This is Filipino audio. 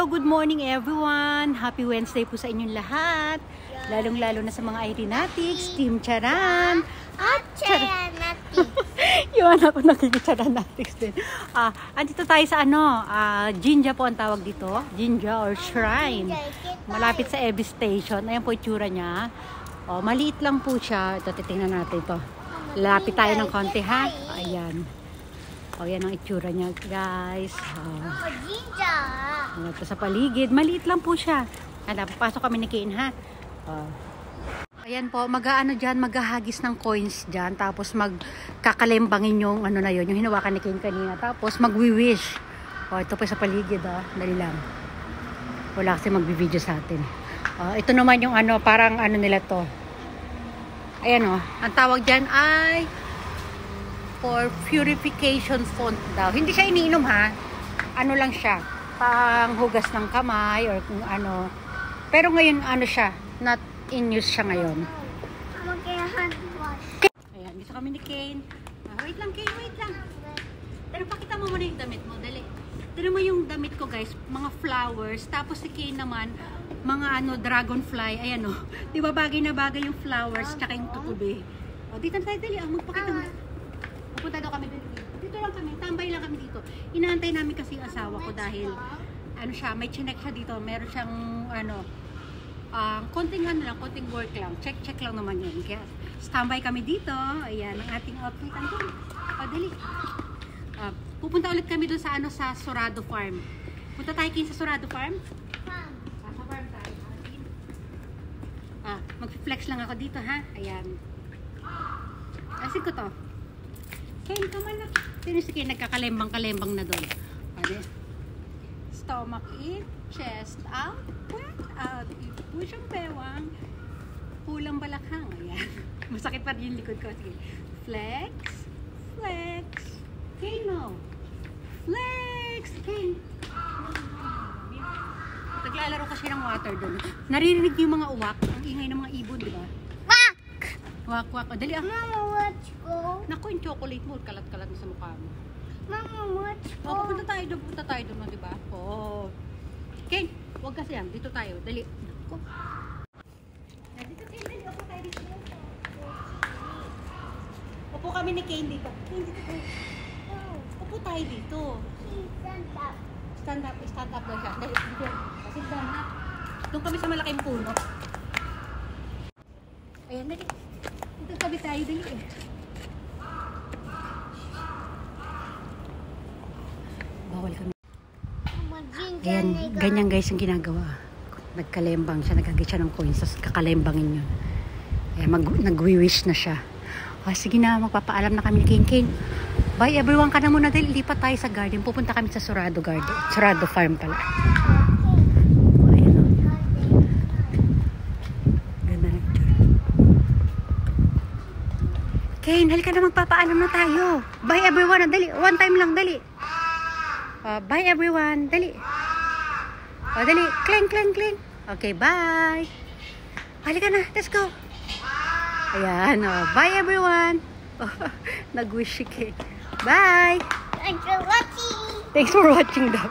Hello, good morning everyone. Happy Wednesday po sa inyong lahat. Lalong-lalo na sa mga Irenatics, Team Charan, at Charanatics. Yung anak ko nakikicharanatic din. Andito tayo sa Jinja po ang tawag dito. Jinja or Shrine. Malapit sa EB Station. Ayan po yung tsura niya. Maliit lang po siya. Ito, titingnan natin ito. Lapit tayo ng konti ha. Ayan. Yan ang itsura niya, guys. Ito sa paligid. Maliit lang po siya. Papasok kami ni Kane, ha? Ayan po, maghahagis ng coins dyan. Tapos magkakalembangin yung yung hinawakan ni Kane kanina. Tapos magwi-wish. Ito po sa paligid, Dali lang. Wala kasi magbi-video sa atin. Ito naman yung parang nila to. Ayan ang tawag dyan ay for purification font daw. Hindi siya iniinom ha. Ano lang siya. Panghugas ng kamay or kung ano. Pero ngayon siya. Not in use siya ngayon. Mag-hand wash. Ayan. Dito kami ni Kane. Wait lang Kane. Wait lang. Pero pakita mo muna yung damit mo. Dali. Tignan mo yung damit ko guys. Mga flowers. Tapos si Kane naman mga dragonfly. Ayan Di ba bagay na bagay yung flowers tsaka yung tutubi. Dito na tayo dali. Magpakita mo. Pupunta daw kami dito. Dito lang kami. Tambay lang kami dito. Inaantay namin kasi yung asawa ko dahil may chinek siya dito. Meron siyang konting konting work lang. Check lang naman yun. Kaya standby kami dito. Ayan ang ating outfit. Dali. Pupunta ulit kami doon sa sa Sorado Farm. Punta tayo sa Sorado Farm. Sa farm tayo. Mag-flex lang ako dito ha. Ayan. Asin ko to. Kane, come on na. Sino si Kane nagkakalembang-kalembang na doon? Stomach in, chest out, breath out. Push ang bewang. Pulang balakhang. Ayan. Masakit pa rin yung likod ko. Sige. Flex. Flex. Kane mo. Flex. Kane. Naglalaro kasi ng water doon. Naririnig yung mga uwak. Ang ingay ng mga ibon, di ba? Wak, wak. Dali Mama, watch ko. Naku, yung chocolate mo, kalat-kalat na sa mukha mo. Mama, watch ko. Pupunta tayo doon, di ba? Kane, huwag kasi yan. Dito tayo. Dali. Naku. Dito, Kane, dali. Upo tayo dito. Upo kami ni Kane dito. Kane, dito tayo. Upo tayo dito. Stand up. Stand up daw siya. Dali, dito. Sit down, ha? Doon kami sa malaking puno. Ayan, dali. Dito tabi tayo, dali Bawal kami. Ayan, ganyan guys yung ginagawa. Nagkalembang siya, nagagit siya ng coins, tapos kakalembangin yun. Ayan, nag-wish na siya. Sige na, magpapaalam na kami ni Kane. Bye everyone ka na muna dahil lipat tayo sa garden. Pupunta kami sa Sorado Garden. Sorado Farm pala. Ayan Ganda na ito. Kane, halika na magpapaalam na tayo. Bye everyone, dali. One time lang, dali. Bye everyone, dali. Dali. Clang, clang, clang. Okay, bye. Halika na, let's go. Ayan, bye everyone. Nag-wish si Kane. Bye. Thanks for watching. Thanks for watching daw.